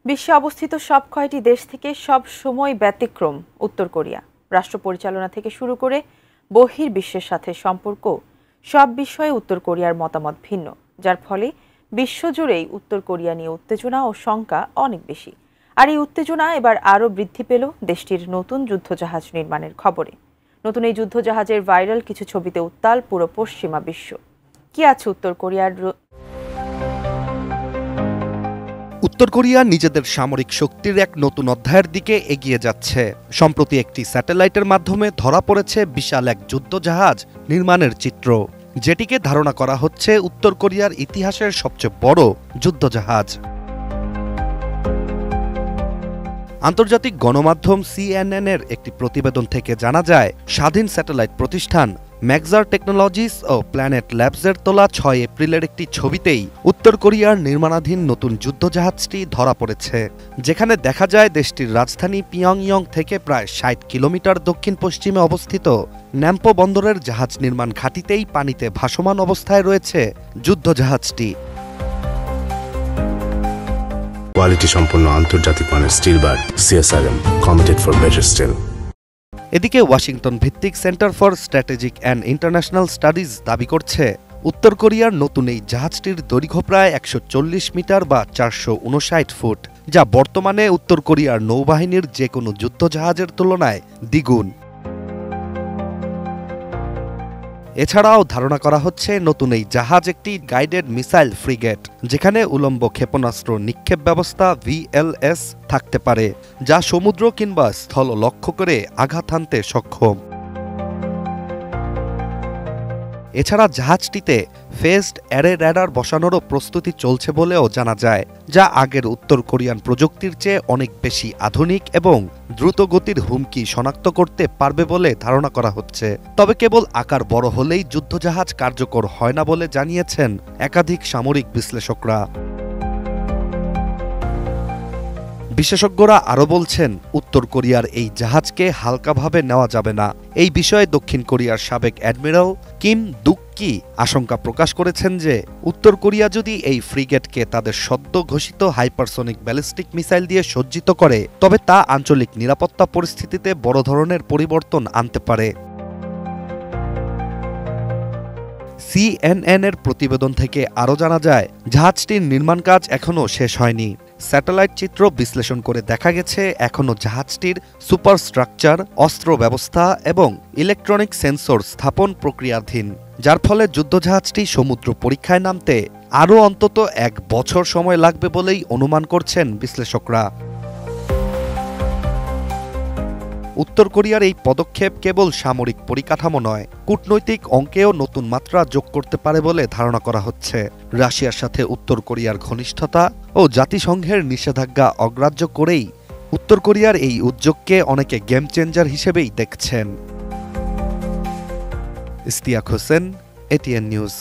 বিশ্বে অবস্থিত সব কয়টি দেশ থেকে সব সময় ব্যতিক্রম উত্তর কোরিয়া। রাষ্ট্র পরিচালনা থেকে শুরু করে বহির্বিশ্বের সাথে সম্পর্ক সব বিষয়ে উত্তর কোরিয়ার মতামত ভিন্ন, যার ফলে বিশ্বজুড়েই উত্তর কোরিয়া নিয়ে উত্তেজনা ও শঙ্কা অনেক বেশি। আর এই উত্তেজনা এবার আরও বৃদ্ধি পেল দেশটির নতুন যুদ্ধজাহাজ নির্মাণের খবরে। নতুন এই যুদ্ধজাহাজের ভাইরাল কিছু ছবিতে উত্তাল পুরো পশ্চিমা বিশ্ব। কি আছে উত্তর কোরিয়ার? উত্তর কোরিয়া নিজেদের সামরিক শক্তির এক নতুন অধ্যায়ের দিকে এগিয়ে যাচ্ছে। সম্প্রতি একটি স্যাটেলাইটের মাধ্যমে ধরা পড়েছে বিশাল এক যুদ্ধজাহাজ নির্মাণের চিত্র, যেটিকে ধারণা করা হচ্ছে উত্তর কোরিয়ার ইতিহাসের সবচেয়ে বড় যুদ্ধজাহাজ। আন্তর্জাতিক গণমাধ্যম CNN এর একটি প্রতিবেদন থেকে জানা যায়, স্বাধীন স্যাটেলাইট প্রতিষ্ঠান ম্যাক্সার টেকনোলজিস ও প্ল্যানেট ল্যাবসের তোলা 6 এপ্রিলের একটি ছবিতেই উত্তর কোরিয়ার নির্মাণাধীন নতুন যুদ্ধজাহাজটি ধরা পড়েছে, যেখানে দেখা যায় দেশটির রাজধানী পিয়ংইয়ং থেকে প্রায় 60 কিলোমিটার দক্ষিণ পশ্চিমে অবস্থিত ন্যাম্পো বন্দরের জাহাজ নির্মাণ ঘাঁটিতেই পানিতে ভাসমান অবস্থায় রয়েছে যুদ্ধজাহাজটি। কোয়ালিটি সম্পন্ন আন্তর্জাতিক মানের still bar CSRM, committed for better still. এদিকে ওয়াশিংটন ভিত্তিক centre for strategic and international studies দাবি করছে, উত্তর কোরিয়ার নতুন এই জাহাজটির দৈর্ঘ্য প্রায় 140 মিটার বা 459 ফুট, যা বর্তমানে উত্তর কোরিয়ার নৌবাহিনীর যে কোনো যুদ্ধজাহাজের তুলনায় দ্বিগুণ। এছাড়াও ধারণা করা হচ্ছে নতুন এই জাহাজ একটি গাইডেড মিসাইল ফ্রিগেট, যেখানে উলম্ব ক্ষেপণাস্ত্র নিক্ষেপ ব্যবস্থা VLS থাকতে পারে, যা সমুদ্র কিংবা স্থল লক্ষ্য করে আঘাত হানতে সক্ষম। এছাড়া জাহাজটিতে ফেজড অ্যারে র্যাডার বসানোরও প্রস্তুতি চলছে বলেও জানা যায়, যা আগের উত্তর কোরিয়ান প্রযুক্তির চেয়ে অনেক বেশি আধুনিক এবং দ্রুত গতির হুমকি শনাক্ত করতে পারবে বলে ধারণা করা হচ্ছে। তবে কেবল আকার বড় হলেই যুদ্ধজাহাজ কার্যকর হয় না বলে জানিয়েছেন একাধিক সামরিক বিশ্লেষকরা। বিশেষজ্ঞরা আরও বলছেন, উত্তর কোরিয়ার এই জাহাজকে হালকাভাবে নেওয়া যাবে না। এই বিষয়ে দক্ষিণ কোরিয়ার সাবেক অ্যাডমিরাল কিম দুক-কি আশঙ্কা প্রকাশ করেছেন যে, উত্তর কোরিয়া যদি এই ফ্রিগেটকে তাদের সদ্য ঘোষিত হাইপারসনিক ব্যালিস্টিক মিসাইল দিয়ে সজ্জিত করে, তবে তা আঞ্চলিক নিরাপত্তা পরিস্থিতিতে বড় ধরনের পরিবর্তন আনতে পারে। CNN এর প্রতিবেদন থেকে আরও জানা যায়, জাহাজটির নির্মাণ কাজ এখনও শেষ হয়নি। স্যাটেলাইট চিত্র বিশ্লেষণ করে দেখা গেছে, এখনও জাহাজটির সুপারস্ট্রাকচার, অস্ত্র ব্যবস্থা এবং ইলেকট্রনিক সেন্সর স্থাপন প্রক্রিয়াধীন, যার ফলে যুদ্ধজাহাজটি সমুদ্র পরীক্ষায় নামতে আরও অন্তত 1 বছর সময় লাগবে বলেই অনুমান করছেন বিশ্লেষকরা। উত্তর কোরিয়ার এই পদক্ষেপ কেবল সামরিক পরিকাঠামো নয়, কূটনৈতিক অঙ্কেও নতুন মাত্রা যোগ করতে পারে বলে ধারণা করা হচ্ছে। রাশিয়ার সাথে উত্তর কোরিয়ার ঘনিষ্ঠতা ও জাতিসংঘের নিষেধাজ্ঞা অগ্রাহ্য করেই উত্তর কোরিয়ার এই উদ্যোগকে অনেকে গেম চেঞ্জার হিসেবেই দেখছেন। Ishtiaq Hossain, ATN news.